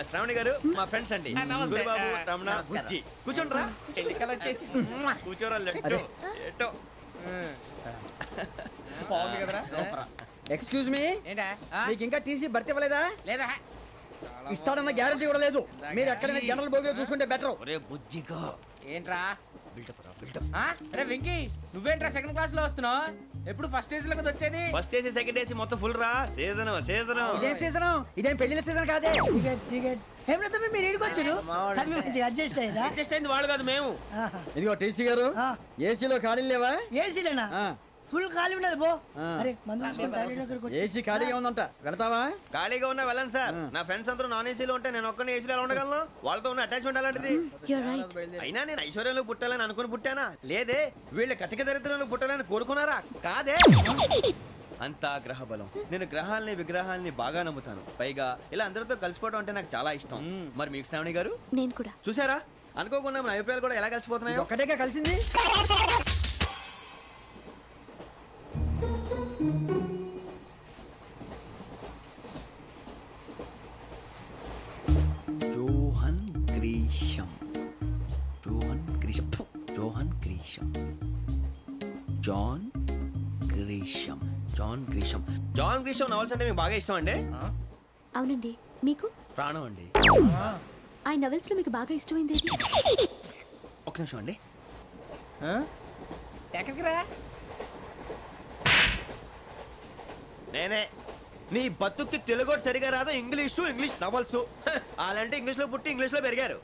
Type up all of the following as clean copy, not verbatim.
శ్రావణి గారు మా ఫ్రెండ్స్ అండి. సూరిబాబు, రమణ, బుజ్జి. కూర్చోండి రా. కూర్చోరా. ఎట్టో ఎక్స్క్యూజ్ మీ, మీకు ఇంకా టీసీ భర్తీ ఇవ్వలేదా? లేదా. ఇస్తాడన్న గ్యారంటీ కూడా లేదు. మీరు ఎక్కడైనా జనరల్ బోగిలో చూసుకుంటే బెటర్. ఒరే బుజ్జిగా ఏంట్రా బిల్డప్ రా బిల్డప్. అరే వెంకీ, నువ్వేంట్రా సెకండ్ క్లాస్ లో వస్తున్నావు? ఎప్పుడు ఫస్ట్ ఏసీ లో వచ్చేది? ఫస్ట్ ఏసీ సెకండ్ ఏసీ మొత్తం ఫుల్ రా. Season season. ఇదేం సీజన్? ఇదేం పెళ్లిన సీజన్ కాదే. మీరు ఇడికొచ్చారు అడ్జస్ట్ అయింది వాళ్ళు కాదు మేము. ఇదిగో టీసీ గారు, ఏసీలో ఖాళీ లేవా? ఏసీలేనా? ఫుల్ ఖాళీ ఉండదు బో. అరే ఏసీ ఖాళీగా ఉందంట, వెళతావా? ఖాళీగా ఉన్నా వెళ్ళండి సార్. నా ఫ్రెండ్స్ అందరూ నాన్ ఏసీలో ఉంటే నేను ఒక్కనే ఏసీలో ఎలా ఉండగలను? వాళ్ళతో ఉన్న అటాచ్మెంట్ అలాంటిది. అయినా నేను ఐశ్వర్యంలో పుట్టాలని అనుకుని పుట్టానా? లేదే. వీళ్ళ కటిక దరిద్రంలో పుట్టాలని కోరుకున్నారా? కాదే. అంతా గ్రహ బలం. నేను గ్రహాలని విగ్రహాలని బాగా నమ్ముతాను. పైగా ఇలా అందరితో కలిసిపోవడం అంటే నాకు చాలా ఇష్టం. మరి మీకు శ్రావణి గారు? నేను కూడా. చూసారా, అనుకోకుండా మన అభిప్రాయాలు కూడా ఎలా కలిసిపోతున్నాయి. ఒక్కటేగా కలిసింది. Johan Grisham. Johan Grisham. Johan Grisham. John Grisham. John Grisham. John Grisham novels అంటే మీకు బాగా ఇష్టం అండి? అవునండి. మీకు? ప్రాణం అండి. ఆ నవల్స్ లో మీకు బాగా ఇష్టమైంది? ఒక్క నిమిషం అండి. నేనే. నీ బతుక్కి తెలుగు సరిగా రాదు, ఇంగ్లీష్ నవల్స్. అలాంటి ఇంగ్లీష్ లో పుట్టి ఇంగ్లీష్ లో పెరిగారు.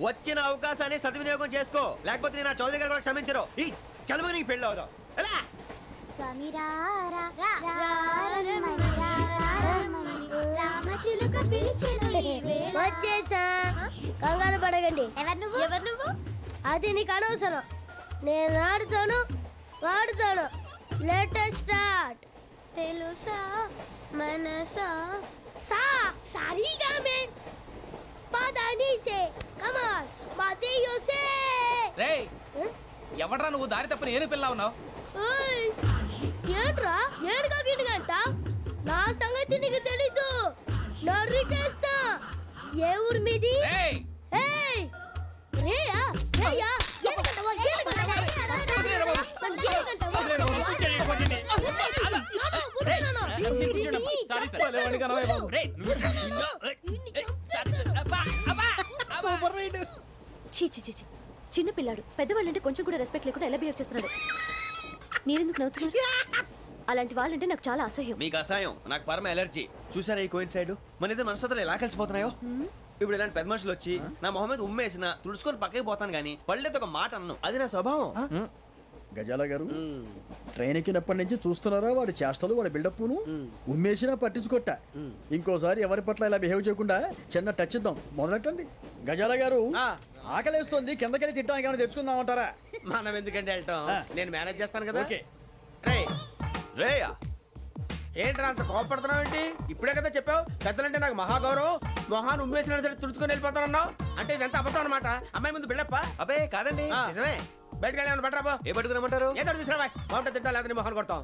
వచ్చిన అవకాశాన్ని సద్వినియోగం చేసుకో, లేకపోతే నేను చౌదరి గారు కూడా క్షమించరు. ఈ చదువు నీకు పెళ్ళి అవుదాం. ఎలా వచ్చేసా, కంగారు పడగండి. ఎవరు నువ్వు? అది నీకు అనవసరం. నేను ఆడుతాను, వాడుతాను. Let's start. తెలుసా మనసా సా సారీగా మే పదని సే కమాన్ మాదేయో సే. రేయ్, ఎవడ్రా నువ్వు? దారి తప్పని ఏను పిల్ల ఉన్నావు? ఓయ్ ఏంట్రా ఏడుగా గిడుగంట? నా సంగతి నీకు తెలీదు. నరికేస్తా. ఏ ఊరు మీది? రేయ్ ఏయ్ రేయా రేయా ఏడుగంటవా ఏడుగంటవా సారీ సార్. రేయ్ సూపర్ రైడ్. చీ చీ చీ చీ. చిన్న పిల్లాడు. పెద్దవాళ్ళంటే కొంచెం కూడా రెస్పెక్ట్ లేకుండా ఎలా బిహేవ్ చేస్తున్నాడు? మీరెందుకు నవ్వుతున్నారు? అలాంటి వాళ్ళంటే నాకు చాలా అసహ్యం. మీకు అసహ్యం, నాకు పరమ ఎలర్జీ. చూసారా ఈ కోయిన్సైడ్? మన ఇద్దరు మనసుతో ఎలా కలిసిపోతున్నాయో. ఇప్పుడు ఇలాంటి పెద్ద మనుషులు వచ్చి నా మొహం మీద ఉమ్మేసిన తుడుచుకొని పక్కకి పోతాను కానీ పళ్ళేతో ఒక మాట అన్ను. అది నా స్వభావం. గజాల గారు, ట్రైన్ ఎక్కినప్పటి నుంచి చూస్తున్నారా వాడి చేష్టలు, వాడి బిల్డప్ను? ఉమ్మేసినా పట్టించుకోట. ఇంకోసారి ఎవరి పట్ల ఇలా బిహేవ్ చేయకుండా చిన్న టచ్ ఇద్దాం. మొదలెట్టండి. గజాల గారు, ఆకలేస్తోంది, కిందకెళ్ళి తిట్టడానికి ఏమైనా తెచ్చుకుందామంటారా? మనం ఎందుకంటే వెళ్తాం, నేను మేనేజ్ చేస్తాను కదా. రేయా ఏంట్రా అంత కోపడుతున్నావు ఏంటి? ఇప్పుడే కదా చెప్పావు పెద్దలంటే నాకు మహాగౌరవం, మొహాన్ని ఉమ్మేసిన సరే తుడుచుకొని వెళ్ళిపోతానన్నావు. అంటే ఇదంతా అబద్ధం అనమాట. అమ్మాయి ముందు బిల్డప్ప? అబ్బే కాదండి, నిజమే. బయటకు వెళ్ళి బట్రాబో. ఏ పట్టుకురమ్మంటారు? ఏదో తీసుకురా, బాగుంటుంది తింటా, లేదా మొహాన్ని కొడతాం.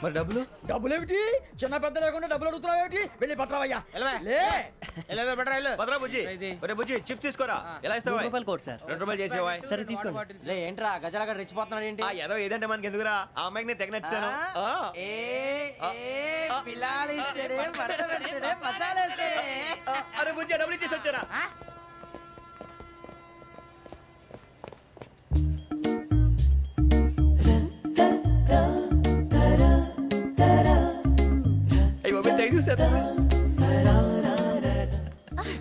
మరి డబ్బులు? డబ్బులు ఏమిటి? చిన్న పెద్ద లేకుండా డబ్బులు అడుగుతున్నావు ఏమిటి? వెళ్ళి పట్టరావయ్యా. బట్రా వెళ్ళు. భద్రా బుజ్జి, బుజ్జి చిప్స్ తీసుకోరా. ఎలా ఇస్తావా? Court sir. 2 రూపాయలు చేసేవా? సరే తీసుకోండి. లే ఏంట్రా గజాలగా రెచ్చిపోతున్నాడు ఏంటి? ఏదో ఏదంటే మనకి ఎందుకురా, ఆ అమ్మాయికి నేను తెగ నచ్చాను. అరే బుజ్జి, డబ్బులు ఇచ్చేసి వచ్చారా?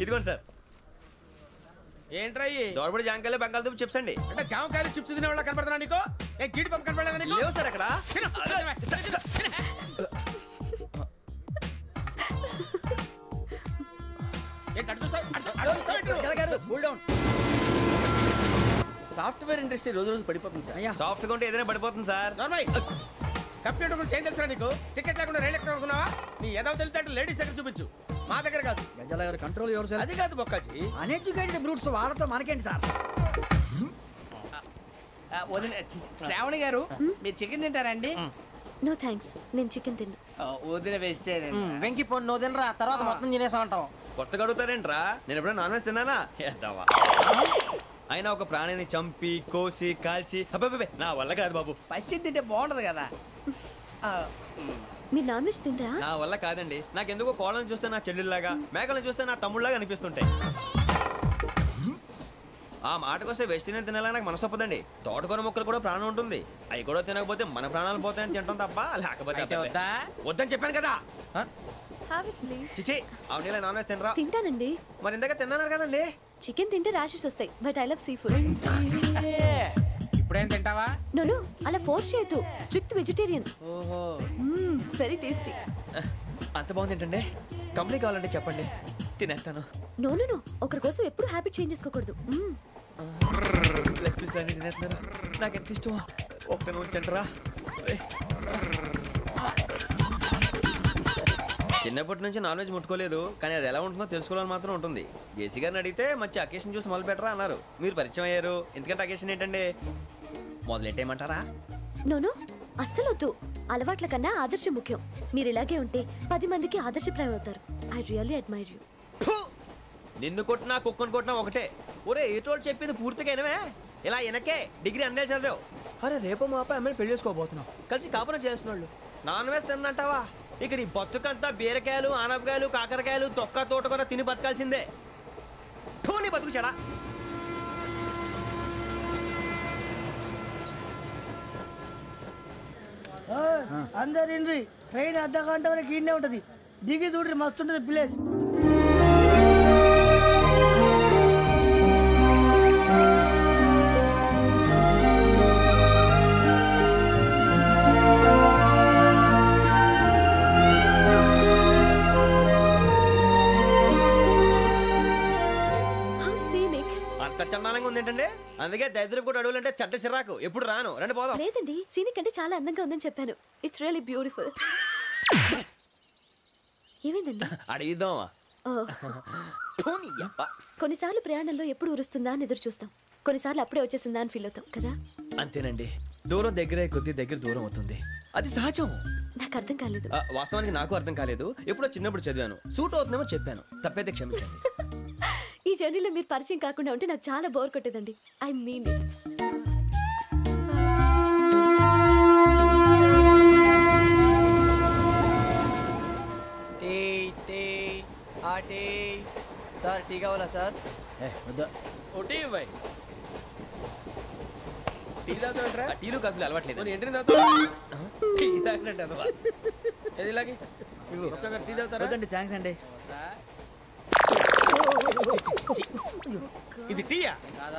ఇదిగోండి సార్. ఏంట్రా దోరబడి జాంకాయలు బంగాళదుంప చిప్స్ అండి. అంటే జామకాయలు చిప్స్ తినే వాళ్ళ కనపడుతున్నా నీకు? ఏ గీడి పంప కనపడలేదా నీకు? లేవు సార్ అక్కడ. సాఫ్ట్వేర్ ఇండస్ట్రీ రోజు రోజు పడిపోతుంది సార్. సాఫ్ట్ గా ఉంటే ఏదైనా పడిపోతుంది సార్. కంప్యూటర్ గురించి ఏం తెలుసా నీకు? టికెట్ లేకుండా రైలు ఎక్కడ అనుకున్నావా? నీ ఏదో తెలితే లేడీస్ దగ్గర చూపించు, మా దగ్గర కాదు. గజాల గారు కంట్రోల్ ఎవరు సార్? అది కాదు బొక్కాజీ, అన్ఎడ్యుకేటెడ్ బ్రూట్స్ వాడతో మనకేంటి సార్? శ్రావణి గారు, మీరు చికెన్ తింటారండి? నో థ్యాంక్స్, నేను చికెన్ తిన్నా. వదిన వేస్తే వెంకి పొన్ను నువ్వు తినరా, తర్వాత మొత్తం తినేసా ఉంటాం. కొత్తగా అడుగుతారేంట్రా? నేను ఎప్పుడైనా నాన్ వెజ్ తిన్నానా? ఎద్దావా. అయినా ఒక ప్రాణిని చంపి కోసి కాల్చి అబ్బబ్బే నా వల్ల కాదు బాబు. పచ్చి తింటే బాగుంటది కదా. మీరు నాన్ వెజ్ తినరా? నా వల్ల కాదండి. నాకెందుకో కోళ్ళని చూస్తే నా చెల్లెళ్ళలాగా, మేకలను చూస్తే నా తమ్ముళ్ళలాగా అనిపిస్తుంటాయి. ఆ మాటకొస్తే వెజిటేరియన్ తినాలని నాకు మనసు ఒప్పదండి. తోటకూర మొక్కలు కూడా ప్రాణం ఉంటుంది. అవి కూడా తినకపోతే మన ప్రాణాలు పోతాయని తింటాం తప్ప లేకపోతే వద్దని చెప్పాను కదా. చిచి అవునీ నాన్ వెజ్ తినరా? తింటానండి. మరి ఇందాక తిన్నాను కదండి. చికెన్ తింటే ర్యాషెస్ వస్తాయి, but I love sea food. ఇప్పుడేం తింటావా? నో అలా ఫోర్స్ చేయొద్దు. Strict vegetarian. ఓహో, వెరీ టేస్టీ. అంత బాగుంది ఏంటండి? కంపెనీ కావాలంటే చెప్పండి, తినేస్తాను. నో ఒకరి కోసం ఎప్పుడు హ్యాబిట్ చేంజ్ చేసుకోకూడదు. లెగ్ పీస్ అన్ని తినేస్తున్నారు. నాకు ఎంత ఇష్టమో. ఒకటే ఉంచండిరా. చిన్నప్పటి నుంచి నాన్ వెజ్ ముట్టుకోలేదు, కానీ అది ఎలా ఉంటుందో తెలుసుకోవాలని మాత్రం ఉంటుంది. జేసీ గారిని అడిగితే మంచి అకేషన్ చూసి మొదలు పెట్టరా అన్నారు. మీరు పరిచయం అయ్యారు, ఎందుకంటే అకేషన్ ఏంటండి? మొదలెట్టేయమంటారా? నో అస్సలు వద్దు. అలవాట్ల కన్నా ఆదర్శం ముఖ్యం. మీరు ఇలాగే ఉంటే 10 మందికి ఆదర్శప్రాయం అవుతారు. I really admire you. నిన్ను కొట్టినా కుక్కను కొట్టినా ఒకటే. ఒరే ఏటోళ్ళు చెప్పింది పూర్తిగా వినవే. ఇలా వెనకే డిగ్రీ అన్నే చదివావు. అరే రేపు మా అబ్బాయి అమ్మని పెళ్లి చేసుకోబోతున్నావు, కలిసి కాపురం చేసిన వాళ్ళు నాన్ వెజ్ తిన్నంటావా? ఇక నీ బతుకంతా బీరకాయలు, ఆనపకాయలు, కాకరకాయలు, తొక్క తోట కూడా తిని బతకాల్సిందే. నీ బతుకు చెడా. అందరు ఇండ్రి, ట్రైన్ అర్ధ గంట వరకు ఇన్నే ఉంటది. దిగి చూడ్రి, మస్తు ఉంటది ప్లేస్. చందానంగా ఉంది ఏంటంటే, అందుకే దరిద్రం కూడా అడవులంటే చెడ్డ చిరాకు. ఎప్పుడు రాను, రండి పోదాం. లేదండి, సీనిక్ అంటే చాలా అందంగా ఉందని చెప్పాను. It's really beautiful. ఏమైందండి? అడిగిద్దామా? కొన్నిసార్లు ప్రయాణంలో ఎప్పుడు ఉరుస్తుందా అని ఎదురు చూస్తాం, కొన్నిసార్లు అప్పుడే వచ్చేసిందా అని ఫీల్ అవుతాం కదా. అంతేనండి, దూరం దగ్గరే కొద్ది దగ్గర దూరం అవుతుంది, అది సహజం. నాకు అర్థం కాలేదు. వాస్తవానికి నాకు అర్థం కాలేదు. ఎప్పుడో చిన్నప్పుడు చదివాను, సూట్ అవుతుందేమో చెప్పాను, తప్పైతే క్షమించండి. ఈ జర్నీలో మీరు పరిచయం కాకుండా ఉంటే నాకు చాలా బోర్ కొట్టేదండి. ఐ మీన్ సార్ టీ కావాలా సార్? టీ ఇవ్వాలి. టీ తాగుతాంట్రా? టీలు కాఫీలు అలవాట్లేదు. ఏంటి తాగుతా? టీ తాగినట్టు అదవా. ఏది ఇలాగే టీ తాగుతారా? థ్యాంక్స్ అండి. ఇది టీయా?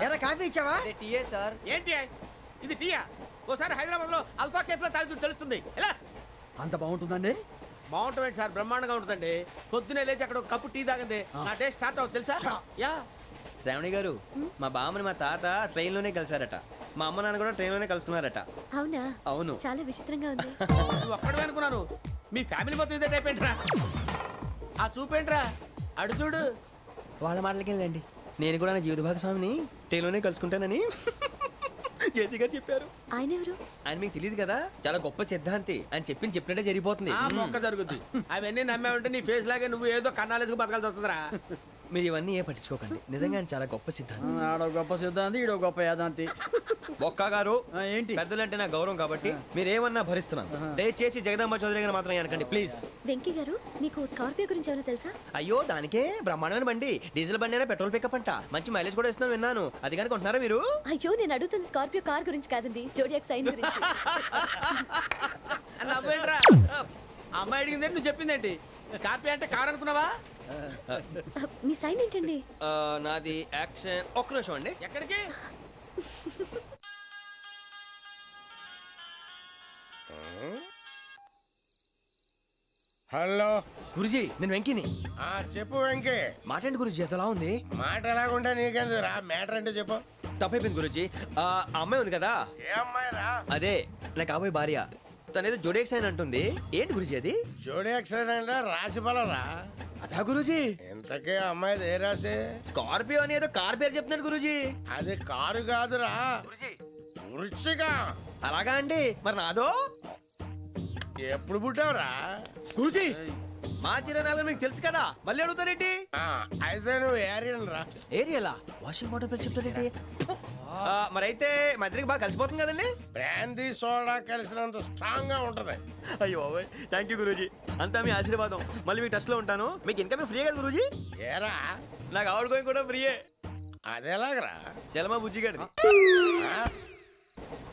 ఎరా కాఫీ ఇచ్చావా? టీయే సార్. ఏంటి ఇది టీయా? ఓసారి హైదరాబాద్ లో అల్ఫా కేఫ్ లో తాగుతూ తెలుస్తుంది. ఎలా అంత బాగుంటుందండి? బాగుంటుంది సార్, బ్రహ్మాండంగా ఉంటుందండి. పొద్దునే లేచి అక్కడ ఒక కప్పు టీ తాగింది నా డే స్టార్ట్ అవుతుంది తెలుసా? యా. శ్రావణి గారు, మా బామ్మని మా తాత ట్రైన్ లోనే కలిసారట, మా అమ్మ నాన్న కూడా ట్రైన్ లోనే కలుసుకున్నారట. అవునా? అవును. చాలా విచిత్రంగా ఉంది. నువ్వు ఒక్కడే అనుకున్నాను, మీ ఫ్యామిలీ మొత్తం ఇదే టైప్ ఏంట్రా? ఆ చూపేంట్రా, అడు చూడు. వాళ్ళ మాటలకి వెళ్ళండి, నేను కూడా నా జీవిత భాగస్వామిని ట్రైన్ లోనే కలుసుకుంటానని జేసీ గారు చెప్పారు. ఆయన ఎవరు? ఆయన మీకు తెలియదు కదా, చాలా గొప్ప సిద్ధాంతి అని చెప్పినట్టే జరిగిపోతుంది. మొక్క జరుగుద్ది. అవన్నీ నమ్మే ఉంటే నీ ఫేస్ లాగే నువ్వు ఏదో కన్నాలేసుకు బతకాల్సి వస్తుందిరా. మీరు ఇవన్నీ ఏ పట్టించుకోకండి, నిజంగా ఆయన చాలా గొప్ప సిద్ధాంతి. ఆడో గొప్ప సిద్ధాంతి, ఈడో గొప్ప యాదాంతి. ఒక్క గారు ఏంటి? పెద్దలంటే నా గౌరవం కాబట్టి మీరు ఏమన్నా భరిస్తున్నాను. దయచేసి జగదాంబ చౌదరి గారు మాత్రం అనకండి ప్లీజ్. వెంకీ గారు, మీకు స్కార్పియో గురించి ఏమైనా తెలుసా? అయ్యో దానికే బ్రహ్మాండమైన బండి, డీజిల్ బండి అయినా పెట్రోల్ పికప్ అంట, మంచి మైలేజ్ కూడా ఇస్తున్నాను విన్నాను. అది కానీ కొంటున్నారా మీరు? అయ్యో నేను అడుగుతుంది స్కార్పియో కార్ గురించి కాదండి, జోడియాక్ సైన్ గురించి. నవ్వేంట్రా? అమ్మాయి అడిగింది నువ్వు చెప్పిందేంటి? స్కార్పియో అంటే కార్ అనుకున్నావా? మీ సైన్ ఏంటండి? నాది యాక్షన్. ఒక్క నిమిషం అండి. ఎక్కడికి? హలో గురుజీ, నేను వెంకీని. చెప్పు వెంకీ. మాటండి గురుజీ, ఎంతలా ఉంది? మాట ఎలాగుంటా నీకెందుకు రా, మ్యాటర్ అంటే చెప్పు. తప్పైపోయింది గురుజీ. ఆ అమ్మాయి ఉంది కదా, ఏ అమ్మాయి రా? అదే నా కాబోయే భార్య. తనేదో జోడేక్ సైన్ అంటుంది. ఏంటి గురుజీ అది? జోడి యాక్సిడెంట్ రాసి రా. అదా గురుజీ? ఇంతకే అమ్మాయి ఏ రాసి? స్కార్పియో అని ఏదో కార్ పేరు చెప్తున్నాడు గురుజీ. అది కారు కాదురా, వృచ్చిక. అలాగా అండి, మరి నాదో? ఎప్పుడు పుట్టావురా? గురుజీ మా చిరనాలు మీకు తెలుసు కదా మళ్ళీ అడుగుతారేంటి? అయితే నువ్వు ఏరియన్ రా. ఏరియలా వాషింగ్ వాటర్ పేరు చెప్తారేంటి? మరైతే మా ఇద్దరికి బాగా కలిసిపోతుంది కదండి. బ్రాందీ సోడా కలిసినంత స్ట్రాంగ్ గా ఉంటది. అయ్యో థ్యాంక్ యూ గురూజీ, అంతా మీ ఆశీర్వాదం. మళ్ళీ మీకు టచ్ లో ఉంటాను. మీకు ఇన్కమ్ ఫ్రీ కదా గురూజీ? ఏరా నాకు అవుట్ గోయింగ్ కూడా ఫ్రీయే. అదెలాగరా? చలమా బుజ్జి గారిది.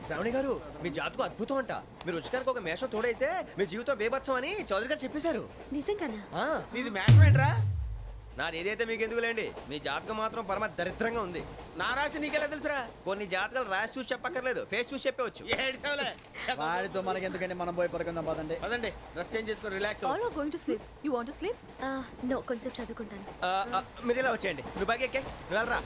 శ్రావణి గారు మీ జాతకు అద్భుతం అంట. మీరు రుచికారికి ఒక మేషం తోడైతే మీ జీవితం బేబత్సం అని చౌదరి గారు చెప్పేశారు. నిజంగానా? నీది మ్యాచ్ ఏంట్రా? నాది ఏదైతే మీకు ఎందుకులేండి, మీ జాతకం మాత్రం పరమ దరిద్రంగా ఉంది. నా రాసి నీకెలా తెలుసురా? కొన్ని జాతకాలు రాసి చూసి చెప్పక్కర్లేదు, ఫేస్ చూసి చెప్పవచ్చు. ఏడ్చావులే. వాడితో మనకి ఎందుకండి, మనం పోయి పడుకుందాం పదండి. పదండి, డ్రెస్ చేంజ్ చేసుకొని relax All are going to sleep. You want to sleep? No, కొంచెం చదువుకుంటాను. మీరు ఇలా వచ్చేయండి. నువ్వు బాగా ఎక్కే, నువ్వు వెళ్ళరా.